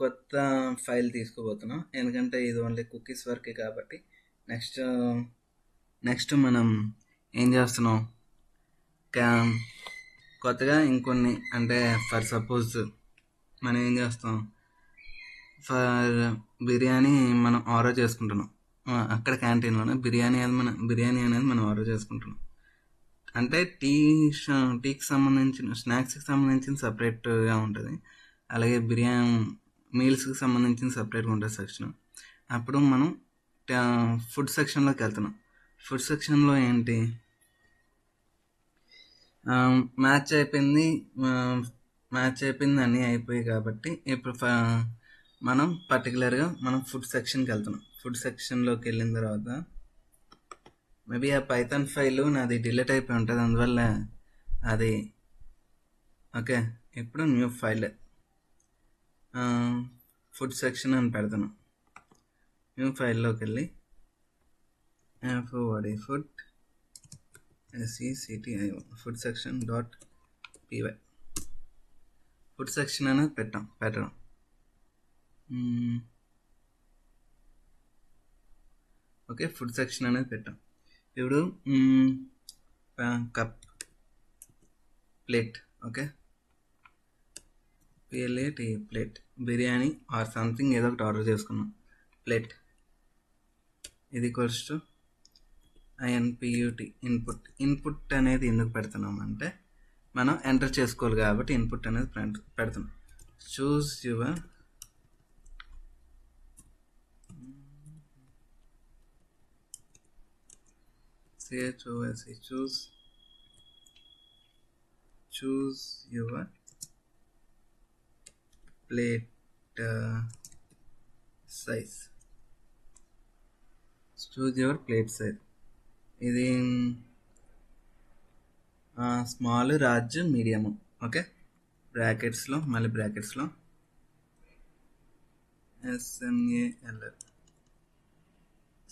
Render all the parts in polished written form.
కొత్త ఫైల్ తీసుకోబోతున్నాం, ఎందుకంటే ఇది ఓన్లీ కుకీస్ వరకే కాబట్టి. నెక్స్ట్ నెక్స్ట్ మనం ఏం చేస్తున్నాం, కొత్తగా ఇంకొన్ని, అంటే ఫర్ సపోజ్ మనం ఏం చేస్తాం, ఫర్ బిర్యానీ మనం ఆర్డర్ చేసుకుంటున్నాం. అక్కడ క్యాంటీన్లోనే బిర్యానీ అనేది మనం ఆర్డర్ చేసుకుంటున్నాం. అంటే టీకి సంబంధించిన, స్నాక్స్కి సంబంధించిన సపరేట్గా ఉంటుంది, అలాగే బిర్యానీ మీల్స్కి సంబంధించిన సపరేట్గా ఉంటుంది సెక్షన్. అప్పుడు మనం ఫుడ్ సెక్షన్లోకి వెళ్తున్నాం. ఫుడ్ సెక్షన్లో ఏంటి, మ్యాచ్ అయిపోయింది, అన్నీ అయిపోయాయి కాబట్టి ఇప్పుడు మనం పర్టికులర్గా మనం ఫుడ్ సెక్షన్కి వెళ్తున్నాం. ఫుడ్ సెక్షన్లోకి వెళ్ళిన తర్వాత మేబీ ఆ పైథాన్ ఫైల్ నాది డిలీట్ అయిపోయి ఉంటుంది, అందువల్ల అది ఓకే. ఇప్పుడు న్యూ ఫైల్ ఫుడ్ సెక్షన్ అని పెడతాను. న్యూ ఫైల్లోకి వెళ్ళి food SECTI food section .py food section అనేది పెట్టడం. ఓకే, ఫుడ్ సెక్షన్ అనేది పెట్టాం. ఇప్పుడు cup, plate, okay, PLAT plate, biryani or something ఏదో ఒకటి ఆర్డర్ చేసుకున్నాం. ప్లేట్ ఇది ఈక్వల్స్ టు INPUT ఇన్పుట్ అనేది ఎందుకు పెడుతున్నాం అంటే మనం ఎంటర్ చేసుకోవాలి కాబట్టి ఇన్పుట్ అనేది పెడుతున్నాం. Choose your choose your plate size. choose your plate size. ఇది స్మాల్, లార్జ్, మీడియం, ఓకే, బ్రాకెట్స్లో SMALL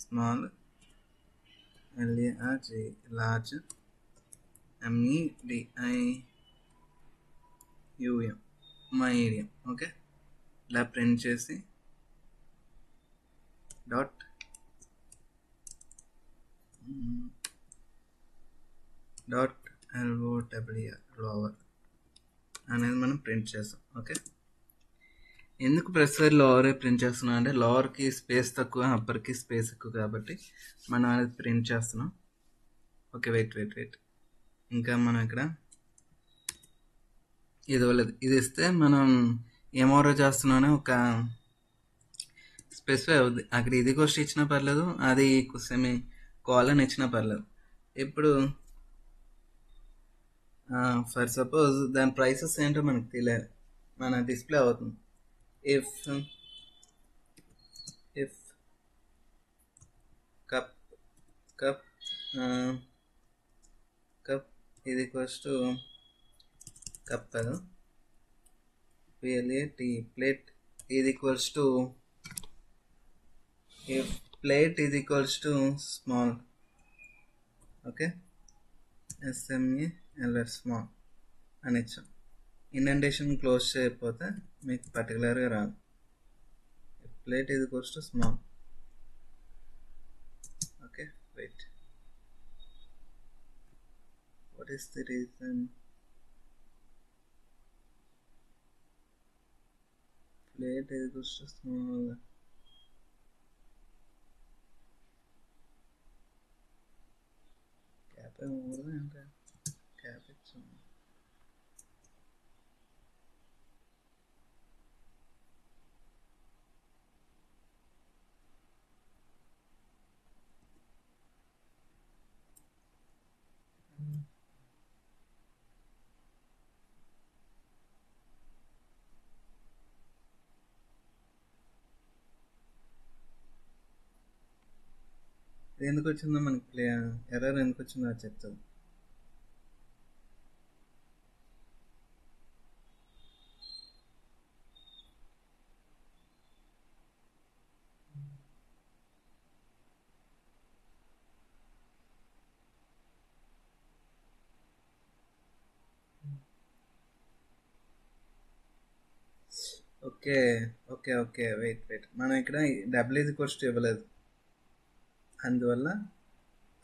small, LARG large, MEDIUM medium, okay. ఇలా ప్రింట్ చేసి .LOWR లోవర్ అనేది మనం ప్రింట్ చేస్తాం. ఓకే, ఎందుకు ప్రతిసారి లోవరే ప్రింట్ చేస్తున్నాం అంటే లోవర్కి స్పేస్ తక్కువ, అప్పర్కి స్పేస్ ఎక్కువ కాబట్టి మనం అనేది ప్రింట్ చేస్తున్నాం. ఓకే, వెయిట్ ఇంకా మనం ఇక్కడ ఇది ఇస్తే మనం ఏం ఆర్డర్ చేస్తున్నామని ఒక స్పెసిఫై అవుద్ది. అక్కడ ఇది కాస్ట్ ఇచ్చినా పర్లేదు, అది సెమీ కాలన్ ఇచ్చినా పర్లేదు. ఇప్పుడు ఫర్ సపోజ్ దాని ప్రైసెస్ ఏంటో మనకు తెలియాలి, మన డిస్ప్లే అవుతుంది. ఇఫ్ కప్ ఇది ఈక్వల్స్ టు కప్ కదా, PLAT ప్లేట్ ఇది equals to, if plate is equals to small, okay, SMALL small అని ఇచ్చాం. ఇండెంటేషన్ క్లోజ్ చేయకపోతే మీకు పర్టికులర్గా రాదు. Plate is equals to small, okay. Wait, what is the reason? Plate is equals to small, cap ఏమవుతుంది అంటే cap ఇచ్చాము. ఎందుకు వచ్చిందో మనకి ఎర్రర్ ఎందుకు వచ్చిందో అది చెప్తుంది. Okay, okay okay okay wait మనం ఇక్కడ డబుల్ ఈజ్ ఈక్వల్స్ ఇవ్వలేదు, అందువల్ల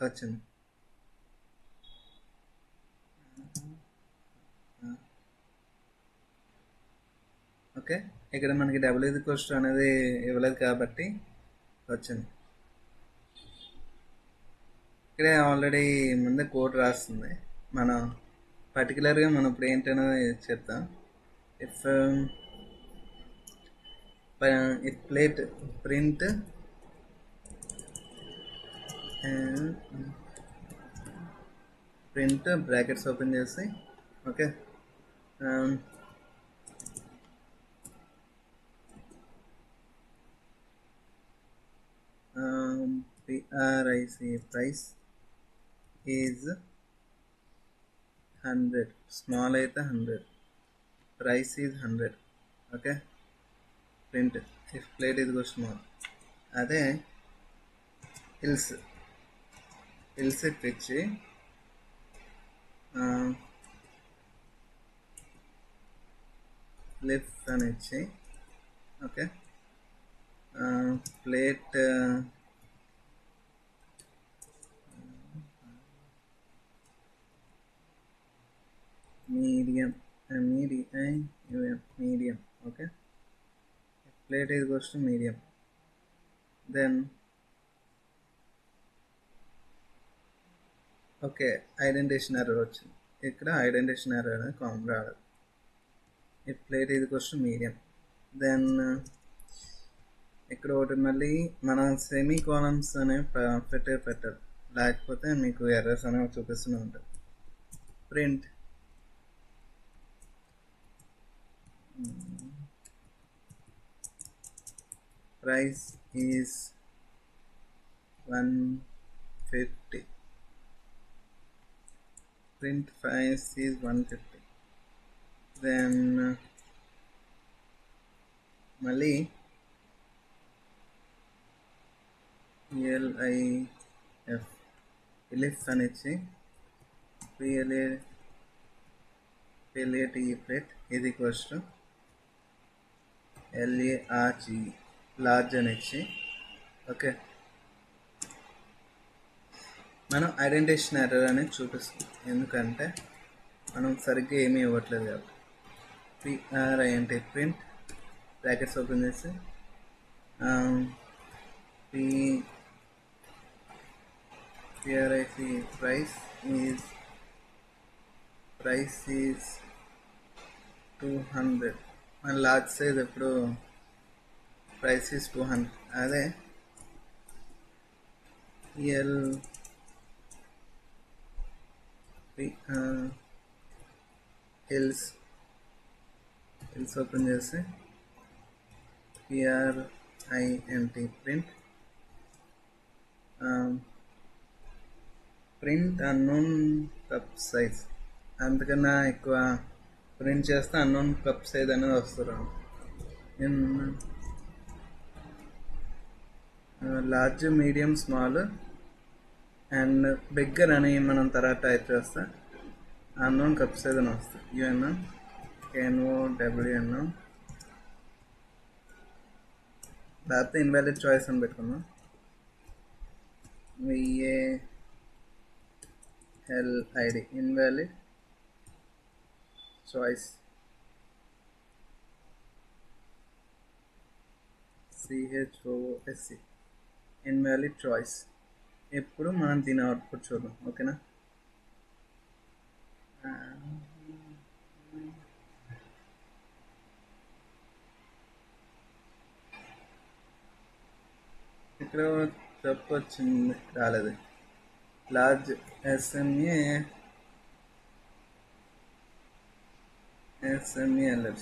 వచ్చింది. ఓకే, ఇక్కడ మనకి డబుల్ ఈజ్ ఈక్వల్స్ అనేది ఇవ్వలేదు కాబట్టి వచ్చింది. ఇక్కడే ఆల్రెడీ ముందే కోడ్ రాస్తుంది. మనం పర్టికులర్గా మనం ఇప్పుడు ఏంటనేది చెప్తాం. If plate print brackets open చేసి, ఓకే, ప్రైస్ ఈజ్ 100, స్మాల్ అయితే 100, price is 100. Okay, print if plate ఇది స్మాల్. అదే హిల్స్ ఇచ్చి లిఫ్ట్ అని ఇచ్చి, okay, plate medium medium, okay, plate is goes to medium, then okay, identification error వచ్చింది. ఇక్కడ identification error అనేది కామన్ రావాలి. ఈ ప్లేట్ ఇది goes to medium, దెన్ ఇక్కడ ఒకటి మళ్ళీ మనం సెమీ కాలమ్స్ అనేవి పెట్టాలి, లేకపోతే మీకు ఎర్రర్స్ అనేవి చూపిస్తూనే ఉంటాయి. Print price is 150, print price is 150, then మళ్ళీ elif అని ఇచ్చి plate ఇది ఈక్వల్స్ టు large లార్జ్ అని ఇచ్చి, ఓకే, మనం ఐడెంటిఫికేషన్ ఎర్రర్ అనేది చూపిస్తుంది. ఎందుకంటే మనం సరిగ్గా ఏమీ ఇవ్వట్లేదు కాబట్టి. PRINT ప్రింట్ బ్రాకెట్స్ ఓపెన్ చేసి ప్రైస్ ఈజ్ 200. మన లార్జ్ సైజ్ ఎప్పుడు ప్రైస్ ఈజ్ 200. అదే హిల్స్ ఓపెన్ చేసి PRINT print unknown cup size. అంతకన్నా ఎక్కువ ప్రింట్ చేస్తే అన్నోన్ కప్ సైజ్ అనేది వస్తారు. Large, medium, small and bigger అని మనం తర్వాత టైప్ చేస్తే అన్నోన్ కప్ సైజ్ అని వస్తుంది. UNO లేకపోతే ఇన్వాలిడ్ చాయిస్ అని పెట్టుకుందాం. VALID invalid choice, CHOOSE invalid choice. ఇప్పుడు మనం దీని అవుట్పుట్ చూద్దాం. ఓకేనా, ఇక్కడ తప్పు వచ్చింది, రాలేదు. Large SME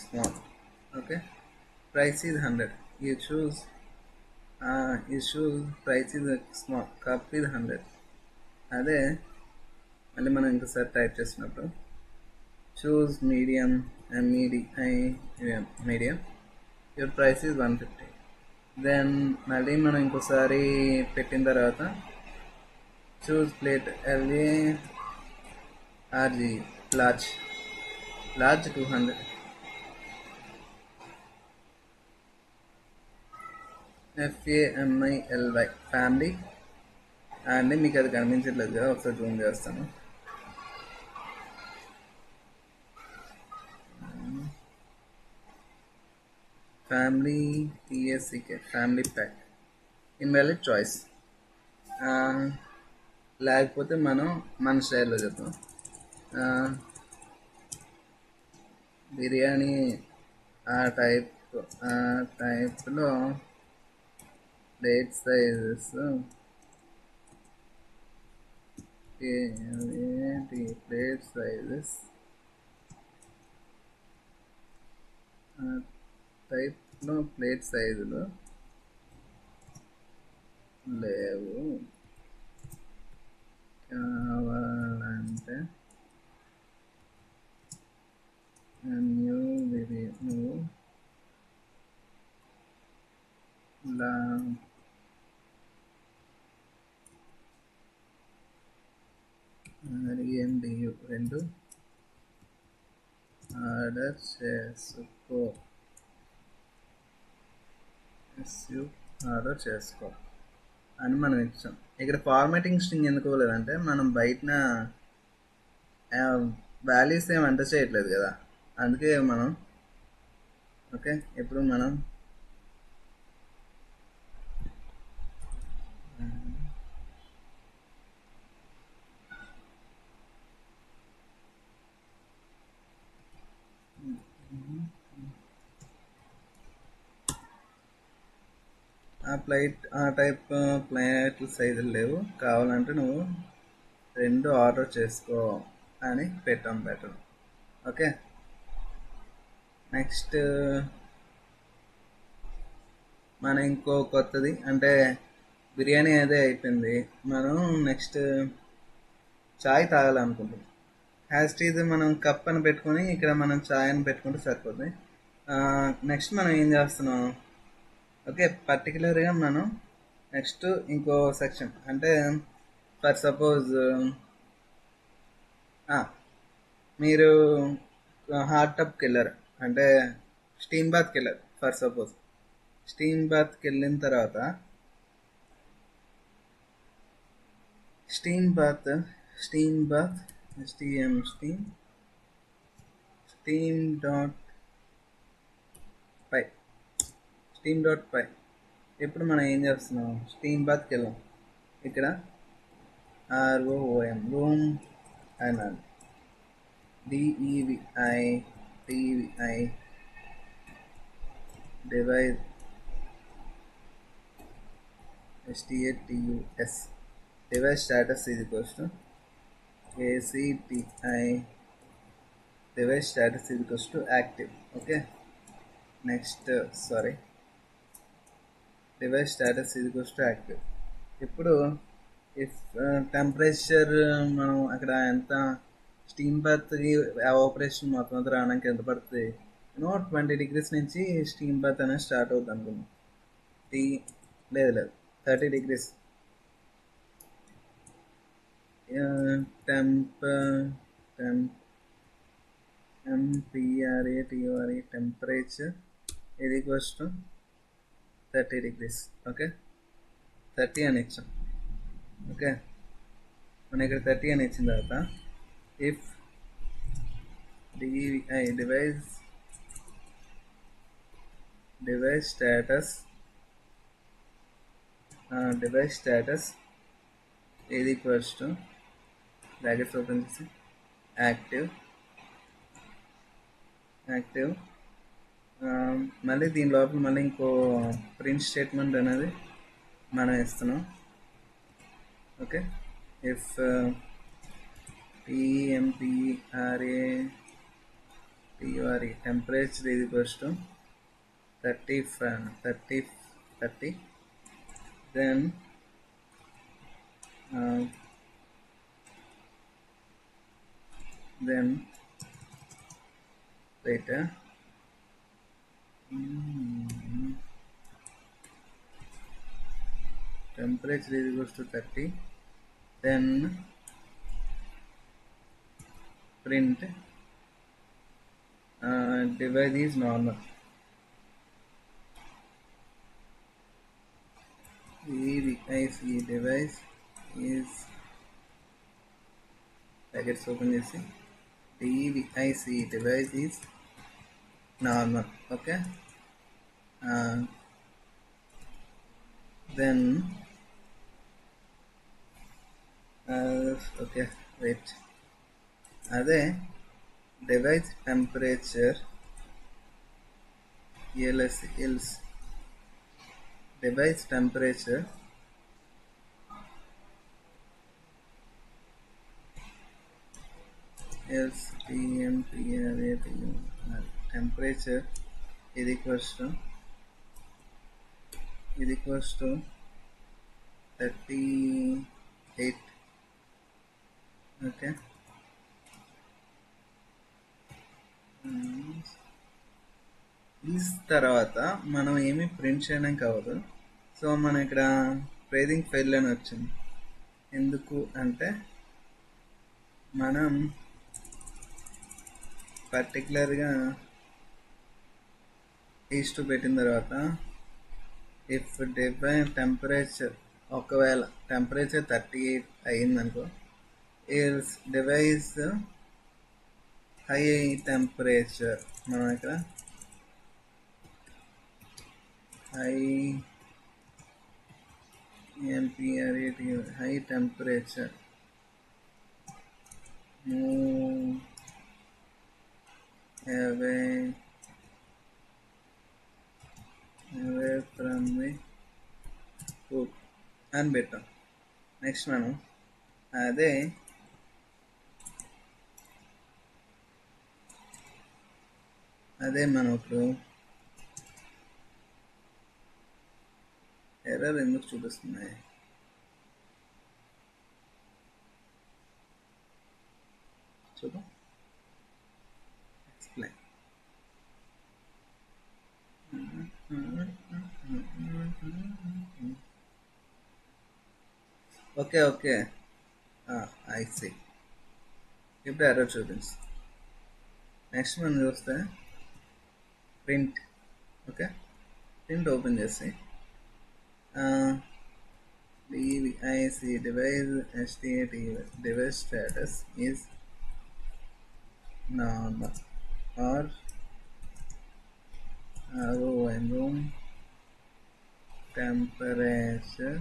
small, okay, price is 100. You choose price is small, cup is 100. అదే మళ్ళీ మనం ఇంకోసారి టైప్ చేసినప్పుడు choose medium and medium, your price is 150. Then మళ్ళీ మనం ఇంకోసారి పెట్టిన తర్వాత చూస్ ప్లేట్ లార్జ్ 200. FAMILY ఫ్యామిలీ అండి. మీకు అది కనిపించట్లేదు కదా, ఒకసారి జూమ్ చేస్తాను. Family PACK family pack invalid choice. లేకపోతే మనం మన స్టైల్లో చెప్తాం. బిర్యానీ ఆ టైప్లో ప్లేట్ సైజెస్ ఏంటి ప్లేట్ సైజెస్ టైప్లో ప్లేట్ సైజులు లేవు, కావాలంటే నువ్వు రెండు ఆర్డర్ చేసుకో అని మనం ఇచ్చాం. ఇక్కడ ఫార్మాటింగ్ స్ట్రింగ్ ఎందుకు ఇవ్వలేదంటే మనం బయటన వాల్యూస్ ఏమి ఎంటర్ చేయట్లేదు కదా, అందుకే మనం ఓకే. ఇప్పుడు మనం ఆ టైప్ ప్లేట్ సైజులు లేవు, కావాలంటే నువ్వు రెండు ఆర్డర్ చేసుకో అని పెట్టాం బెటర్. ఓకే. నెక్స్ట్ మన ఇంకో కొత్తది అంటే బిర్యానీ అదే అయిపోయింది, మనం నెక్స్ట్ చాయ్ తాగాలనుకుంటున్నాం. హ్యాస్టీజ్ మనం కప్ అని పెట్టుకొని ఇక్కడ మనం చాయ్ అని పెట్టుకుంటే సరిపోతుంది. నెక్స్ట్ మనం ఏం చేస్తున్నాం, ఓకే, పర్టికులర్గా మనం నెక్స్ట్ ఇంకో సెక్షన్ అంటే ఫర్ సపోజ్ మీరు హాట్ టబ్కి వెళ్ళారు అంటే స్టీమ్ బాత్కి వెళ్ళారు. ఫర్ సపోజ్ స్టీమ్ బాత్కి వెళ్ళిన తర్వాత స్టీమ్ బాత్ స్టీమ్.పై ఇప్పుడు మనం ఏం చేస్తున్నాం, స్టీమ్ బాత్కి వెళ్ళాం. ఇక్కడ ROOM రూమ్ అన్నాను, DEVI device STATUS device status ACTI device status active. Okay. Next device status active. ఇప్పుడు ఇఫ్ టెంపరేచర్ మనం అక్కడ ఎంత స్టీమ్ బాత్కి ఆపరేషన్ మొత్తం అంతా రావడానికి ఎంత పడుతుంది, 20 degrees నుంచి స్టీమ్ బాత్ అనేది స్టార్ట్ అవుతుంది అనుకున్నాం. లేదు 30 degrees టెంపరేచర్ ఇది ఈక్వల్స్ టు 30 degrees. ఓకే, 30 అని ఇచ్చాం. ఓకే, మనం ఇక్కడ 30 అని ఇచ్చిన తర్వాత ఇఫ్ DEVI డివైస్ స్టేటస్ ఇది ఈక్వల్స్ టు బ్రాకెట్స్ ఓపెన్ చేసి యాక్టివ్. మళ్ళీ దీని లోపల మళ్ళీ ఇంకో ప్రింట్ స్టేట్మెంట్ అనేది మనం ఇస్తున్నాం. ఓకే, ఇఫ్ TEMPERATURE టెంపరేచర్ ఇది equals to 30, then later temperature is equals to 30, then print device is normal. DVIC device is packets open చేసి DVIC device is normal. Okay, then okay, wait, అదే device temperature else device temperature else temperature is equals to 38. Okay, ఈ తర్వాత మనం ఏమి print చేయడానికి అవ్వదు. So మనం ఇక్కడ ప్రేజింగ్ ఫెయిల్ అని వచ్చింది. ఎందుకు అంటే మనం పర్టికులర్గా ఈస్ట్ పెట్టిన తర్వాత ఇఫ్ డివైన్ టెంపరేచర్ ఒకవేళ టెంపరేచర్ 38 అయ్యిందనుకో, ఇల్స్ డివైస్ హై టెంపరేచర్, మనం ఇక్కడ హై ఎంపీఆర్ఏటి high temperature move away from the food అని పెట్టాం. నెక్స్ట్ మనం అదే మనం ఇప్పుడు ఎర్రర్ ఎందుకు చూపిస్తున్నాయి చూద్దాం. Explain. Okay okay, I see. ఇప్పుడు ఎర్రర్ చూపించు. నెక్స్ట్ మనం చూస్తే ప్రింట్. ఓకే, ప్రింట్ ఓపెన్ చేసి DVIC device STAT device status is normal or room temperature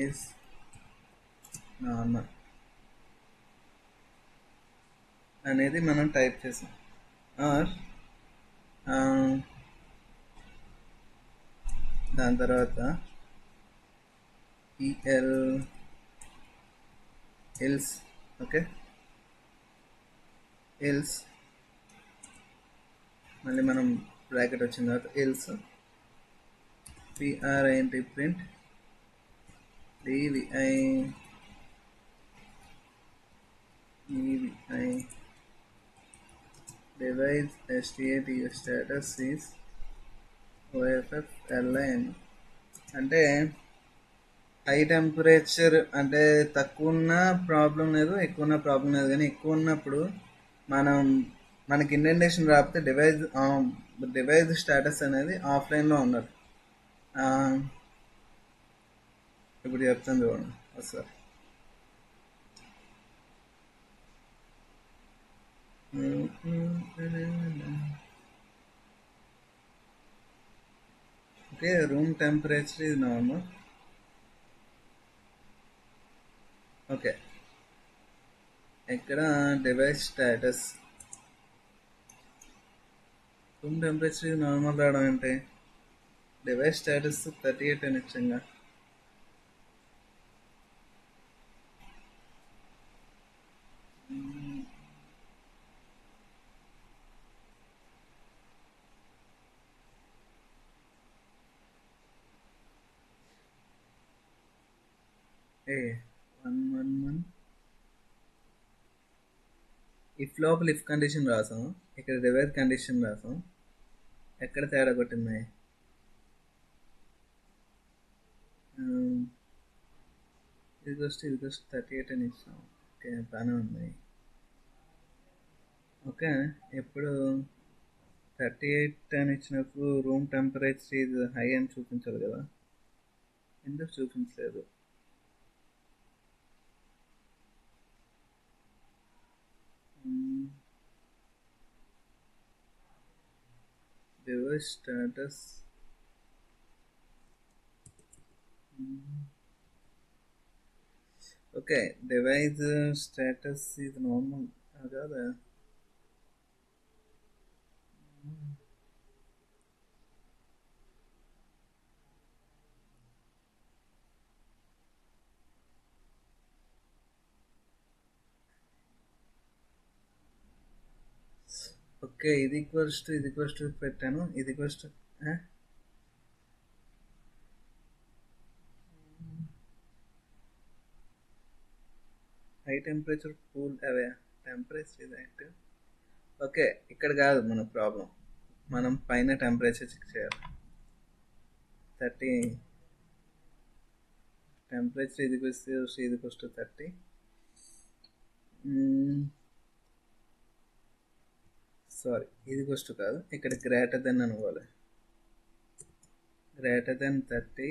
is normal అనేది మనం టైప్ చేసాం. ఆర్ దాని తర్వాత ఎల్స్. ఓకే, ఎల్స్ మళ్ళీ మనం బ్రాకెట్ వచ్చిన తర్వాత else PRINT print DVI device STAT status is OFFLIN. అంటే హై టెంపరేచర్ అంటే తక్కువ ఉన్న ప్రాబ్లం లేదు, ఎక్కువ ఉన్న ప్రాబ్లం లేదు. కానీ ఎక్కువ ఉన్నప్పుడు మనకి ఇండెంటేషన్ రాకపోతే డివైస్ స్టేటస్ అనేది ఆఫ్లైన్లో ఉన్నది. ఇప్పుడు చెప్తాను చూడండి ఒకసారి. ఓకే, రూమ్ టెంపరేచర్ ఇది నార్మల్. ఓకే, ఇక్కడ డివైస్ స్టేటస్ రూమ్ టెంపరేచర్ ఇది నార్మల్ రావడం అంటే డివైస్ స్టేటస్ 38 అని ఇచ్చంగా. ఇఫ్ లోపల ఇఫ్ కండిషన్ రాసాం, ఇక్కడ డివైస్ కండిషన్ రాసాం. ఎక్కడ తేడా కొట్టింది? ఇది 38 అని ఇస్తాం. ఓకే, బాగానే ఉంది. ఓకే, ఎప్పుడు 38 అని ఇచ్చినప్పుడు రూమ్ టెంపరేచర్ ఇది హై అని చూపించాలి కదా. ఎందుకు చూపించలేదు? Device status okay, device status ఇది నార్మల్ కాదా? ఓకే, ఇది ఈక్వల్స్ టు పెట్టాను, ఇది equals to high temperature cool away temperature ఇది యాక్టివ్. ఓకే, ఇక్కడ కాదు మన ప్రాబ్లం, మనం పైన టెంపరేచర్ చెక్ చేయాలి. 30 టెంపరేచర్ ఇది ఈక్వల్స్ టు 30. సారీ, ఇది ఈక్వల్స్ టు కాదు, ఇక్కడ గ్రేటర్ దెన్ అనుకోవాలి. గ్రేటర్ దెన్ 30,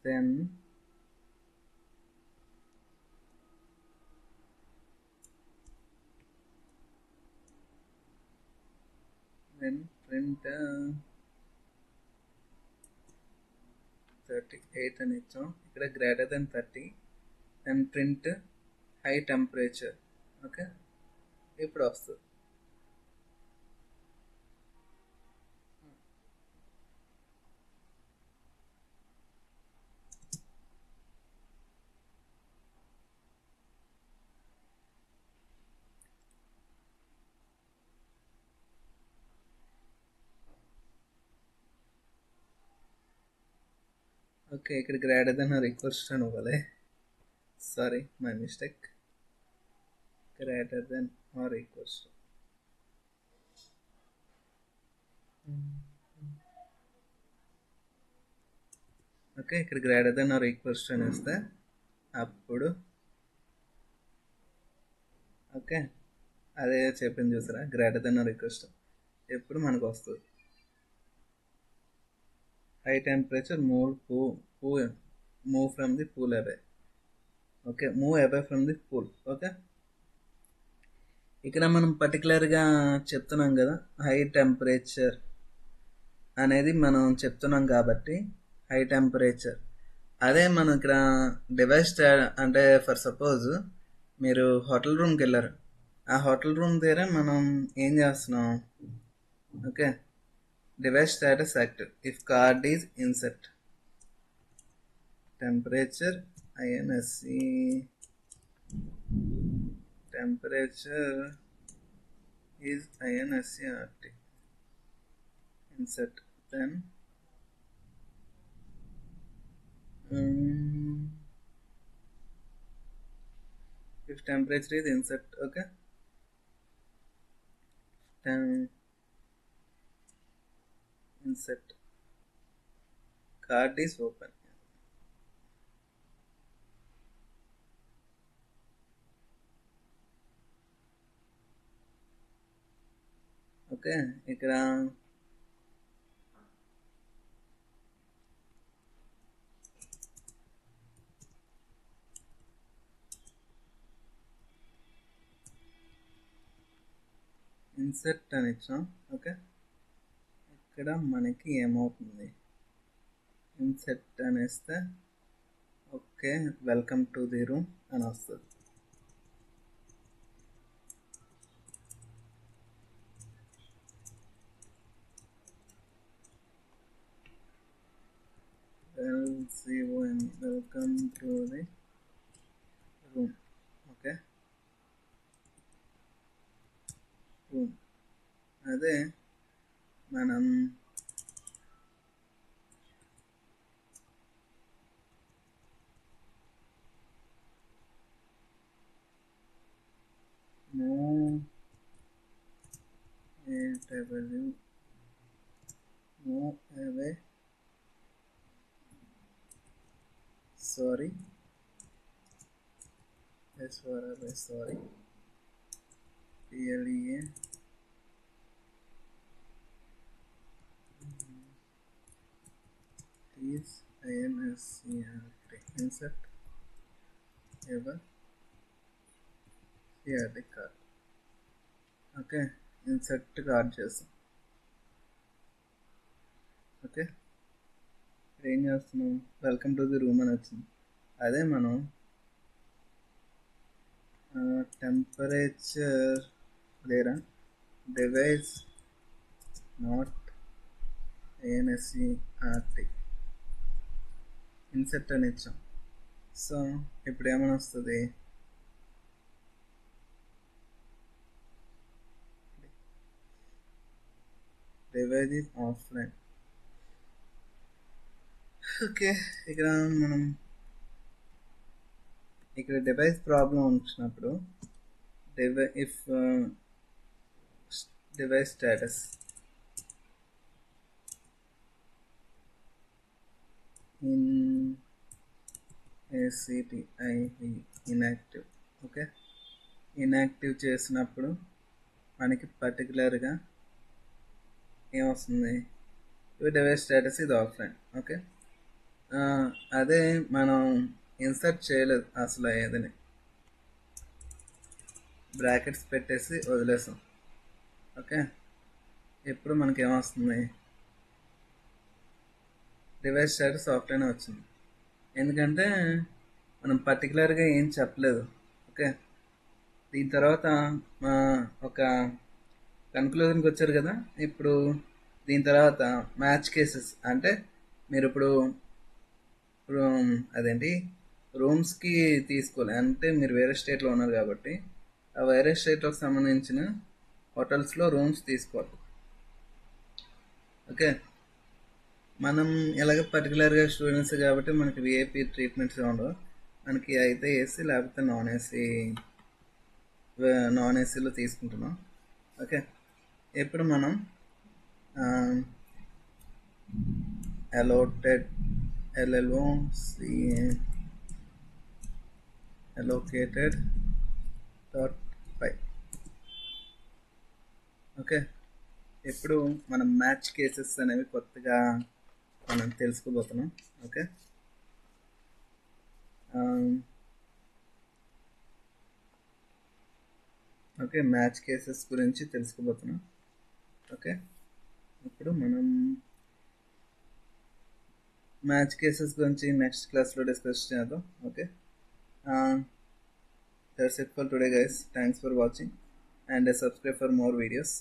then print 38 అని ఇచ్చాం. ఇక్కడ greater than 30, then print high temperature. Okay, ఇప్పుడు వస్తుంది. ఓకే, ఇక్కడ greater than or equals to అని ఇవ్వాలి. Sorry, my mistake. Greater than or equals to. Okay, ఇక్కడ greater than or equals to అని ఇస్తే అప్పుడు ఓకే, అదే చెప్పింది చూసారా, greater than or equals to. ఎప్పుడు మనకు వస్తుంది high temperature move from the pool away. Okay, move away from the pool. Okay, ఇక్కడ మనం పర్టికులర్గా చెప్తున్నాం కదా, హై టెంపరేచర్ అనేది మనం చెప్తున్నాం కాబట్టి హై టెంపరేచర్. అదే మనం ఇక్కడ డివైస్ అంటే ఫర్ సపోజ్ మీరు హోటల్ రూమ్కి వెళ్ళారు, ఆ హోటల్ రూమ్ దగ్గర మనం ఏం చేస్తున్నాం? Okay, device status active if card is insert. Temperature INSC, temperature is INSC RT. Insert, then if temperature is insert. Okay, then insert, card is open. Okay, ఇక్కడ insert అని ఇచ్చాం. ఓకే, ఇక్కడ మనకి ఏమవుతుంది? ఇన్సర్ట్ అనేస్తే okay, welcome to the room అని వస్తుంది. Welcome to the room. Okay, room అదే మనం move away, sorry, sorry, PLEA is INSCRT. Insert ever CRT card. Okay, insert card చేస్తాం. ఓకే, ఇప్పుడు ఏం చేస్తున్నాం, వెల్కమ్ టు ది రూమ్ అని వచ్చింది. అదే మనం టెంపరేచర్ లేరా డివైస్ నాట్ ANSCRT ఇన్సెట్ అని ఇచ్చాం. సో ఇప్పుడు ఏమైనా వస్తుంది, డివైస్ ఈజ్ ఆఫ్లైన్. ఓకే, ఇక్కడ మనం ఇక్కడ డివైస్ ప్రాబ్లం వచ్చినప్పుడు if device status inactive. Okay, inactive చేసినప్పుడు మనకి పర్టికులర్గా ఏమొస్తుంది, డివైస్ స్టేటస్ ఇది ఆఫ్లైన్. ఓకే, అదే మనం ఇన్సర్ట్ చేయలేదు అసలు ఏదని, బ్రాకెట్స్ పెట్టేసి వదిలేసాం. ఓకే, ఇప్పుడు మనకి ఏమొస్తుంది, డివైస్ స్టేటస్ ఆఫ్లైన్ వచ్చింది. ఎందుకంటే మనం పర్టికులర్గా ఏం చెప్పలేదు. ఓకే, దీని తర్వాత ఒక కన్క్లూజన్కి వచ్చారు కదా. ఇప్పుడు దీని తర్వాత మ్యాచ్ కేసెస్ అంటే మీరు ఇప్పుడు అదేంటి రూమ్స్కి తీసుకోవాలి అంటే మీరు వేరే స్టేట్లో ఉన్నారు కాబట్టి ఆ వేరే స్టేట్లోకి సంబంధించిన హోటల్స్లో రూమ్స్ తీసుకోవాలి. ఓకే, మనం ఎలాగ పర్టికులర్గా స్టూడెంట్స్ కాబట్టి మనకి విఐపి ట్రీట్మెంట్స్ ఉండవు. మనకి అయితే ఏసీ లేకపోతే నాన్ ఏసీలో తీసుకుంటున్నాం. ఓకే, ఇప్పుడు మనం allotted allocated .py. ఓకే, ఇప్పుడు మనం మ్యాచ్ కేసెస్ అనేవి కొత్తగా మనం తెలుసుకోబోతున్నాం. ఓకే, ఓకే మ్యాచ్ కేసెస్ గురించి తెలుసుకోబోతున్నాం. ఓకే, ఇప్పుడు మనం మ్యాచ్ కేసెస్ గురించి నెక్స్ట్ క్లాస్లో డిస్కస్ చేద్దాం. Okay, that's it for today guys. Thanks for watching and subscribe for more videos.